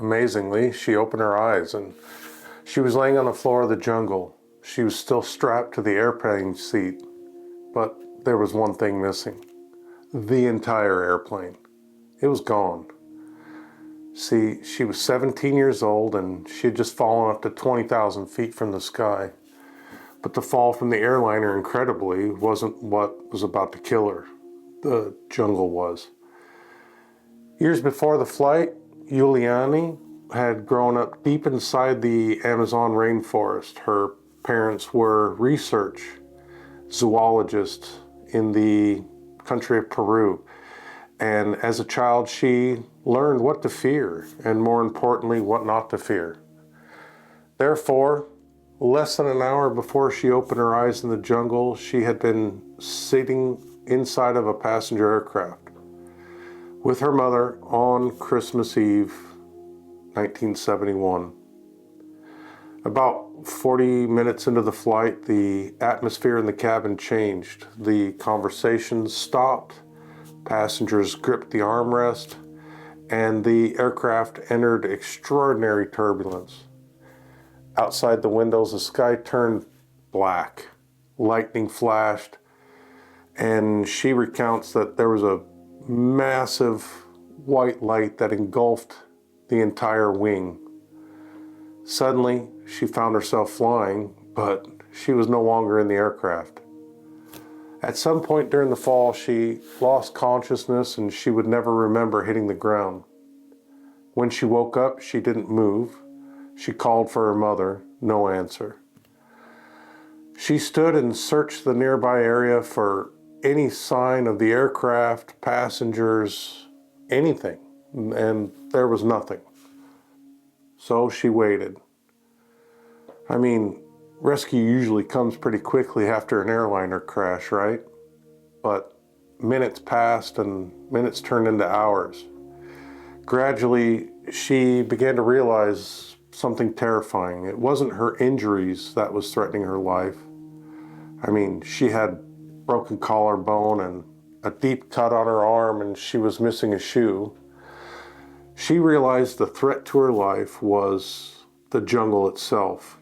Amazingly, she opened her eyes and she was laying on the floor of the jungle. She was still strapped to the airplane seat, but there was one thing missing. The entire airplane. It was gone. See, she was 17 years old and she had just fallen up to 20,000 feet from the sky. But the fall from the airliner, incredibly, wasn't what was about to kill her. The jungle was. Years before the flight, Giuliani had grown up deep inside the Amazon rainforest. Her parents were research zoologists in the country of Peru. And as a child, she learned what to fear, and more importantly, what not to fear. Therefore, less than an hour before she opened her eyes in the jungle, she had been sitting inside of a passenger aircraft with her mother on Christmas Eve, 1971. About 40 minutes into the flight, the atmosphere in the cabin changed. The conversations stopped, passengers gripped the armrest, and the aircraft entered extraordinary turbulence. Outside the windows, the sky turned black. Lightning flashed, and she recounts that there was a massive white light that engulfed the entire wing. Suddenly, she found herself flying, but she was no longer in the aircraft. At some point during the fall, she lost consciousness and she would never remember hitting the ground. When she woke up, she didn't move. She called for her mother, no answer. She stood and searched the nearby area for any sign of the aircraft, passengers, anything, and there was nothing. So she waited. I mean, rescue usually comes pretty quickly after an airliner crash, right? But minutes passed and minutes turned into hours. Gradually, she began to realize something terrifying. It wasn't her injuries that was threatening her life. I mean, she had broken collarbone and a deep cut on her arm, and she was missing a shoe. She realized the threat to her life was the jungle itself,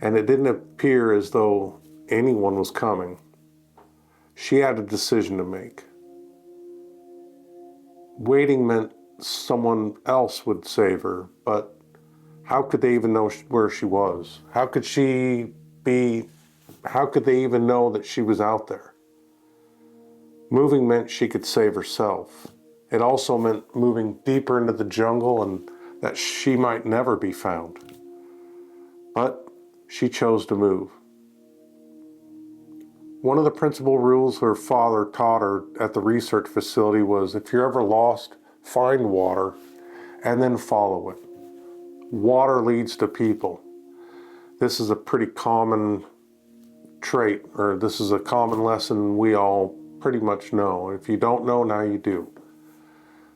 and it didn't appear as though anyone was coming. She had a decision to make. Waiting meant someone else would save her, but how could they even know where she was? How could they even know that she was out there? Moving meant she could save herself. It also meant moving deeper into the jungle and that she might never be found. But she chose to move. One of the principal rules her father taught her at the research facility was, if you're ever lost, find water and then follow it. Water leads to people. This is a pretty common trait, or this is a common lesson we all pretty much know. If you don't know, now you do.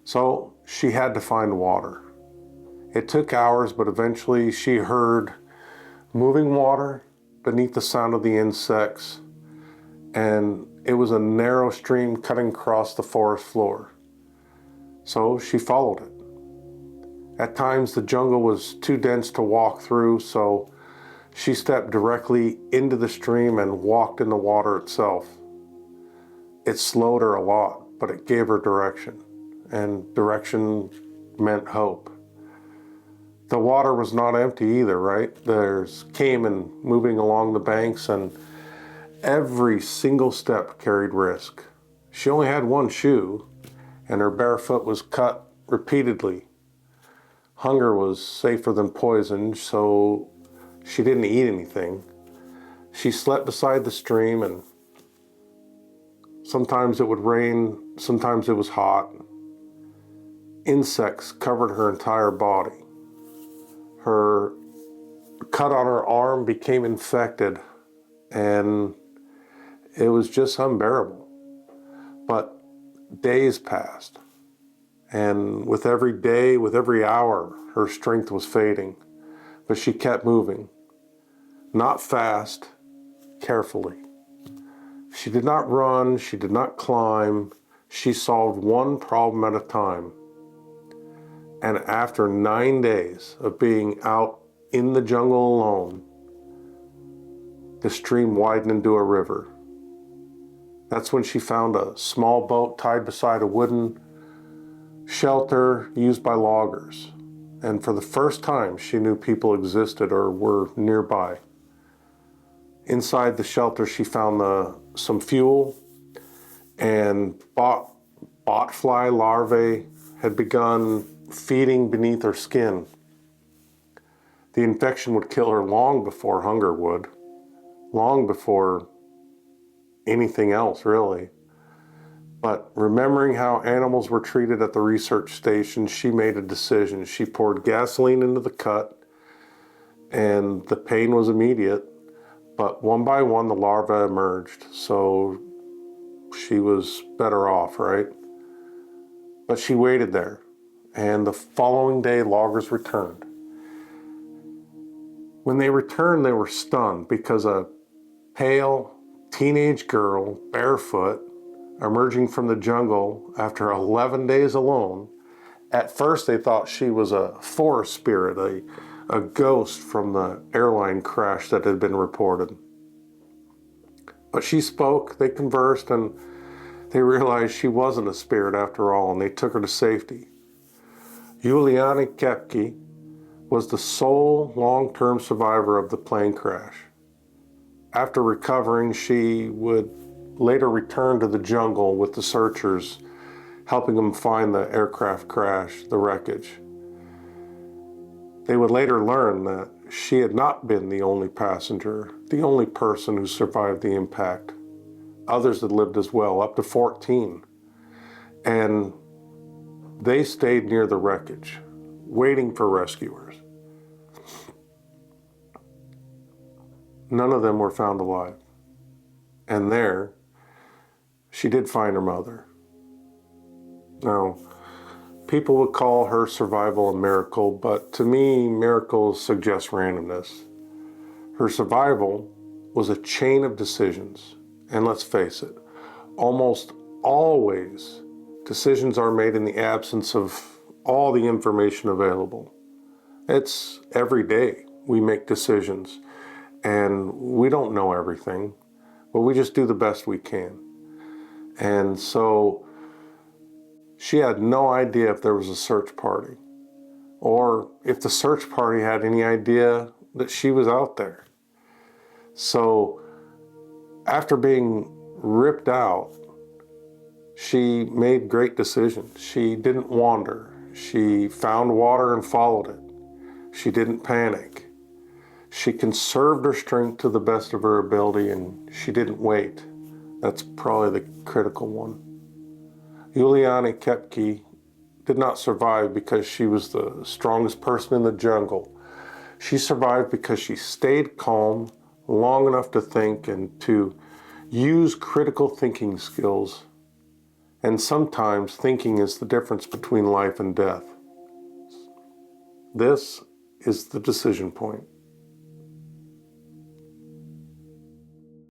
So she had to find water. It took hours, but eventually she heard moving water beneath the sound of the insects, and it was a narrow stream cutting across the forest floor. So she followed it. At times the jungle was too dense to walk through, so she stepped directly into the stream and walked in the water itself. It slowed her a lot, but it gave her direction, and direction meant hope. The water was not empty either, right? There's caiman moving along the banks, and every single step carried risk. She only had one shoe, and her bare foot was cut repeatedly. Hunger was safer than poison, so she didn't eat anything. She slept beside the stream, and sometimes it would rain, sometimes it was hot. Insects covered her entire body. Her cut on her arm became infected, and it was just unbearable. But days passed, and with every day, with every hour, her strength was fading. But she kept moving. Not fast, carefully. She did not run, she did not climb. She solved one problem at a time. And And after 9 days of being out in the jungle alone, the stream widened into a river. That's when she found a small boat tied beside a wooden shelter used by loggers. And for the first time, she knew people existed or were nearby. Inside the shelter, she found some fuel, and botfly larvae had begun feeding beneath her skin. The infection would kill her long before hunger would, long before anything else, really. But remembering how animals were treated at the research station, she made a decision. She poured gasoline into the cut, and the pain was immediate. But one by one, the larvae emerged, so she was better off, right? But she waited there, and the following day, loggers returned. When they returned, they were stunned because a pale teenage girl, barefoot, emerging from the jungle after 11 days alone. At first, they thought she was a forest spirit, a ghost from the airline crash that had been reported. But she spoke, they conversed, and they realized she wasn't a spirit after all, and they took her to safety. Juliana Kepke was the sole long-term survivor of the plane crash. After recovering, she would later return to the jungle with the searchers, helping them find the aircraft crash, the wreckage. They would later learn that she had not been the only passenger, the only person who survived the impact. Others had lived as well, up to 14. And they stayed near the wreckage, waiting for rescuers. None of them were found alive. And there, she did find her mother. Now, people would call her survival a miracle, but to me, miracles suggest randomness. Her survival was a chain of decisions. And let's face it, almost always decisions are made in the absence of all the information available. It's every day we make decisions, and we don't know everything, but we just do the best we can. And so she had no idea if there was a search party, or if the search party had any idea that she was out there. So after being ripped out, she made great decisions. She didn't wander. She found water and followed it. She didn't panic. She conserved her strength to the best of her ability, and she didn't wait. That's probably the critical one. Juliana Kepke did not survive because she was the strongest person in the jungle. She survived because she stayed calm long enough to think and to use critical thinking skills. And sometimes thinking is the difference between life and death. This is the decision point.